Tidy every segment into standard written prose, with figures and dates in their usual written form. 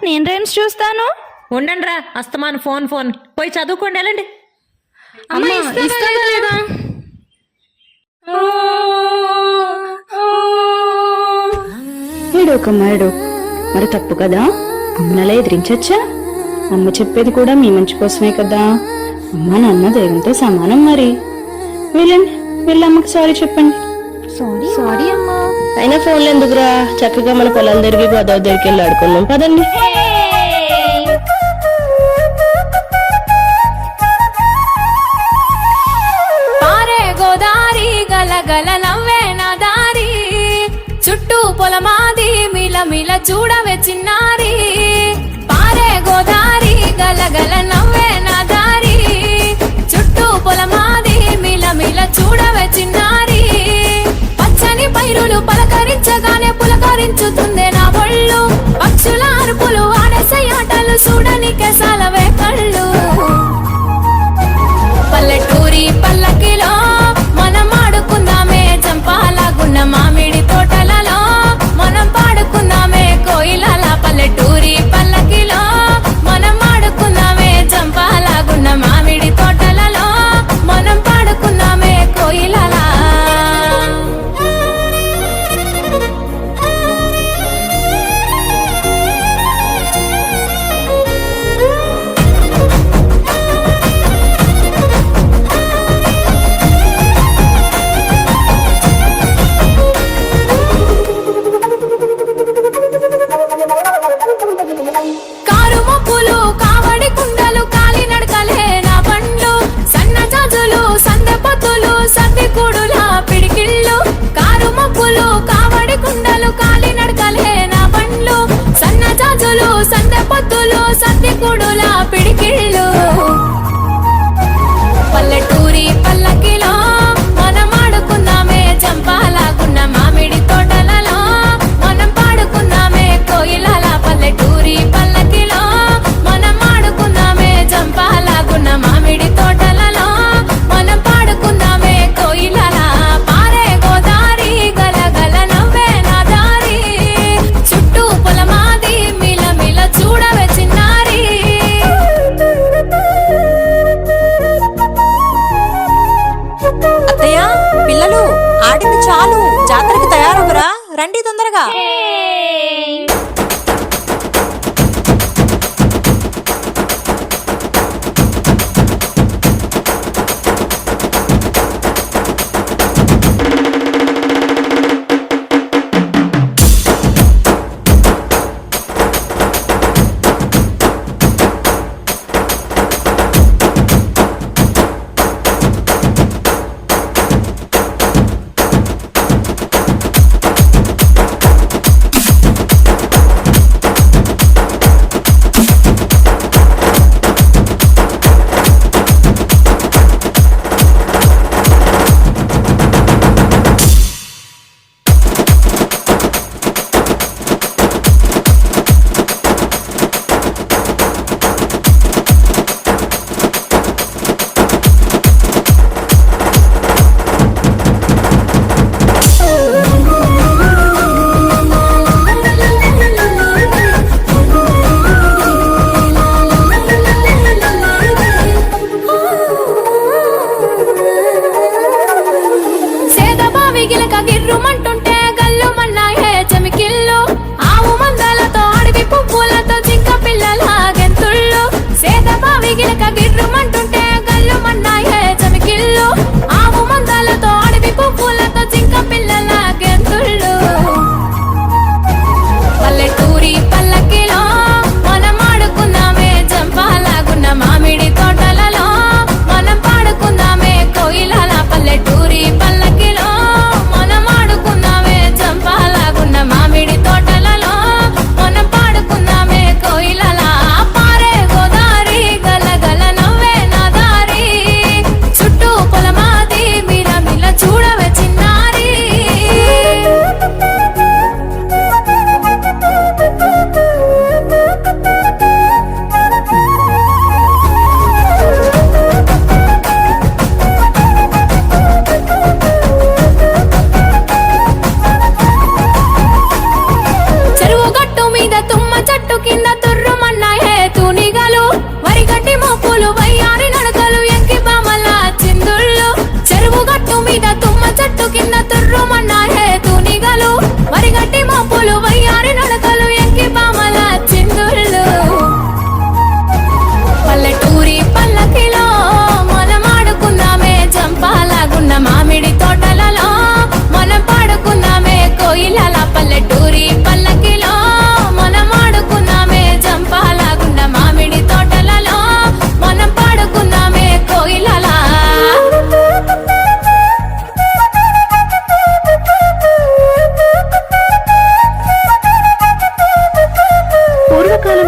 నేను రైమ్స్ చూస్తాను. ఉండండి రా, అస్తమాను ఫోన్ ఫోన్. పోయి చదువుకోండి, వెళ్ళండి. అమ్మా, ఇస్తావా లేదా? ఏడోకమ్మా ఏడో, మరి తప్పు కదా, అమ్మనలా ఎదిరించచ్చా? అమ్మ చెప్పేది కూడా మీ మంచి కోసమే కదా. అమ్మ నాన్న దేవునితో సమానం. మరి వెళ్ళండి, వెళ్ళి అమ్మకి సారీ చెప్పండి. సారీ అమ్మా. అయినా ఫోన్లు ఎందుకురా, చక్కగా మన పొలం దగ్గరికి గోదావరి దగ్గరికి వెళ్ళి ఆడుకుందాం పదండి. పారే గోదారి గలగల నవ్వే నా దారి, చుట్టూ పొలమాది మిల మిల చూడవే చిన్నారి. పారే గోదారి గలగల నవ్వే నా దారి, చుట్టూ పొలమాది మిల మిల చూడవే చిన్నారి. పచ్చని పైరులు పలకరించగానే పులకరించుతుందే నా ఒళ్ళు, పక్షుల అరుపులు ఆడసే ఆటలు చూడని కేసాలవే కళ్ళు. పల్లెటూరి పల్లకిలో మనం ఆడుకుందామే, చంపాలగున్న మామిడి తోటలలో మనం పాడుకుందామే కోయిలల. పల్లెటూరి పల్లకిలో మనం ఆడుకుందామే, చంపాలగున్న మామిడి తోటలలో మనం పాడుకుందామే కోయిలల.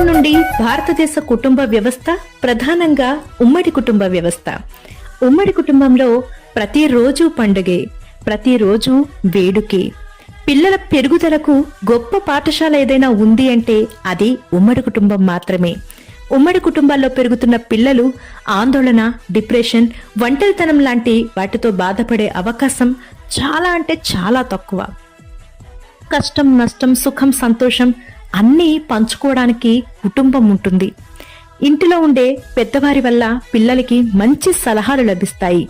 నుండి భారతదేశ కుటుంబ వ్యవస్థ ప్రధానంగా ఉమ్మడి కుటుంబ వ్యవస్థ. ఉమ్మడి కుటుంబంలో ప్రతిరోజు పండుగే, ప్రతిరోజు వేడుకే. పిల్లల పెరుగుదలకు గొప్ప పాఠశాల ఏదైనా ఉంది అంటే అది ఉమ్మడి కుటుంబం మాత్రమే. ఉమ్మడి కుటుంబాల్లో పెరుగుతున్న పిల్లలు ఆందోళన, డిప్రెషన్, ఒంటరితనం లాంటి వాటితో బాధపడే అవకాశం చాలా అంటే చాలా తక్కువ. కష్టం, నష్టం, సుఖం, సంతోషం అన్నీ పంచుకోవడానికి కుటుంబం ఉంటుంది. ఇంటిలో ఉండే పెద్దవారి వల్ల పిల్లలకి మంచి సలహాలు లభిస్తాయి.